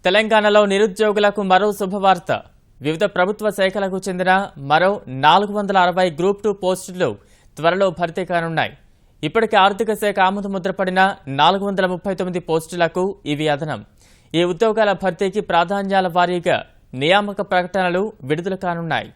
తెలంగాణలో నిరుద్యోగులకు మరో శుభవార్త. వివిధ ప్రభుత్వ శాఖలకు చెందిన మరో 460 గ్రూప్ 2 పోస్టులు త్వరలో భర్తీ కానున్నాయి. ఇప్పటికే ఆర్థిక శాఖ ఆమోదముద్రపడిన 439 పోస్టులకు ఇవి అదనం. ఈ ఉద్యోగాల భర్తీకి ప్రాధాన్యాల వారీగా నియామక ప్రకటనలు విడుదల కానున్నాయి.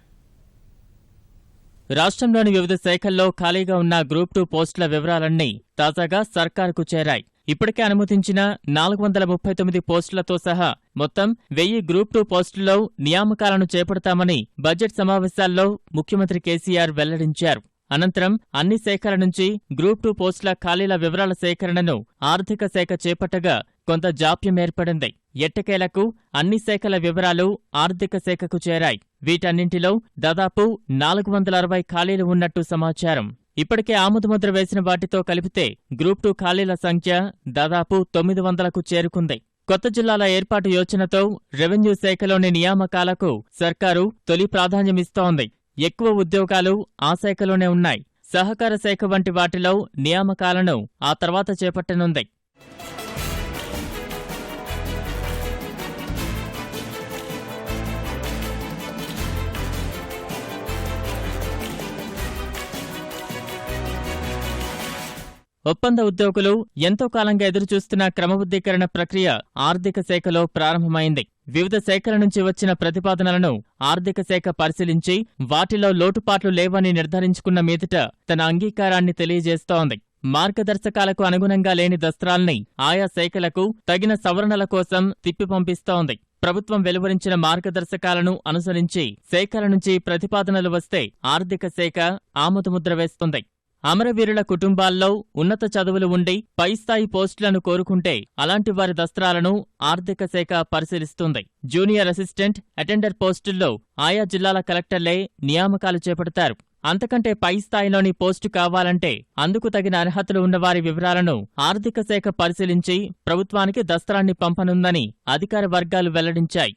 రాష్ట్రంలోని వివిధ శాఖల్లో ఖాళీగా ఉన్న గ్రూప్ 2 పోస్టుల వివరాలన్నీ తాజాగా సర్కారుకు చేరాయి. ఇప్పటికే అనుమతించిన 439 పోస్టులతో సహా మొత్తం 1000 గ్రూప్ 2 పోస్టుల్లో నియామకాలను చేపడతామని బడ్జెట్ సమావేశాల్లో ముఖ్యమంత్రి కేసీఆర్ వెల్లడించారు. అనంతరం అన్ని శాఖల నుంచి గ్రూప్ 2 పోస్టుల ఖాళీల వివరాల సేకరణను ఆర్థిక శాఖ చేపట్టగా కొంత జాప్యం ఏర్పడింది. ఎట్టకేలకు అన్ని శాఖల వివరాలు ఆర్థిక శాఖకు చేరాయి. వీటన్నింటిలో దాదాపు 460 ఖాళీలు ఉన్నట్టు సమాచారం. ఇప్పటికే ఆమోదముద్ర వేసిన వాటితో కలిపితే గ్రూప్ 2 ఖాళీల సంఖ్య దాదాపు 900కు చేరుకుంది. కొత్త జిల్లాల ఏర్పాటు యోచనతో రెవెన్యూ శాఖలోని నియామకాలకు సర్కారు తొలి ప్రాధాన్యమిస్తోంది. ఎక్కువ ఉద్యోగాలు ఆ శాఖలోనే ఉన్నాయి. సహకార శాఖ వంటి వాటిలో నియామకాలను ఆ తర్వాత చేపట్టనుంది. ఒప్పంద ఉద్యోగులు ఎంతో కాలంగా ఎదురుచూస్తున్న క్రమబద్ధీకరణ ప్రక్రియ ఆర్థిక శాఖలో ప్రారంభమైంది. వివిధ శాఖల నుంచి వచ్చిన ప్రతిపాదనలను ఆర్థిక శాఖ పరిశీలించి వాటిలో లోటుపాట్లు లేవని నిర్ధారించుకున్న మీదట తన అంగీకారాన్ని తెలియజేస్తోంది. మార్గదర్శకాలకు అనుగుణంగా లేని దస్త్రాల్ని ఆయా శాఖలకు తగిన సవరణల కోసం తిప్పి పంపిస్తోంది. ప్రభుత్వం వెలువరించిన మార్గదర్శకాలను అనుసరించి శాఖల నుంచి ప్రతిపాదనలు వస్తే ఆర్థిక శాఖ ఆమోదముద్ర వేస్తుంది. అమరవీరుల కుటుంబాల్లో ఉన్నత చదువులు ఉండి పై స్థాయి పోస్టులను కోరుకుంటే అలాంటి వారి దస్త్రాలను ఆర్థిక శాఖ పరిశీలిస్తుంది. జూనియర్ అసిస్టెంట్, అటెండర్ పోస్టుల్లో ఆయా జిల్లాల కలెక్టర్లే నియామకాలు చేపడతారు. అంతకంటే పై స్థాయిలోని పోస్టు కావాలంటే అందుకు తగిన అర్హతలు ఉన్నవారి వివరాలను ఆర్థిక శాఖ పరిశీలించి ప్రభుత్వానికి దస్త్రాన్ని పంపనుందని అధికార వర్గాలు వెల్లడించాయి.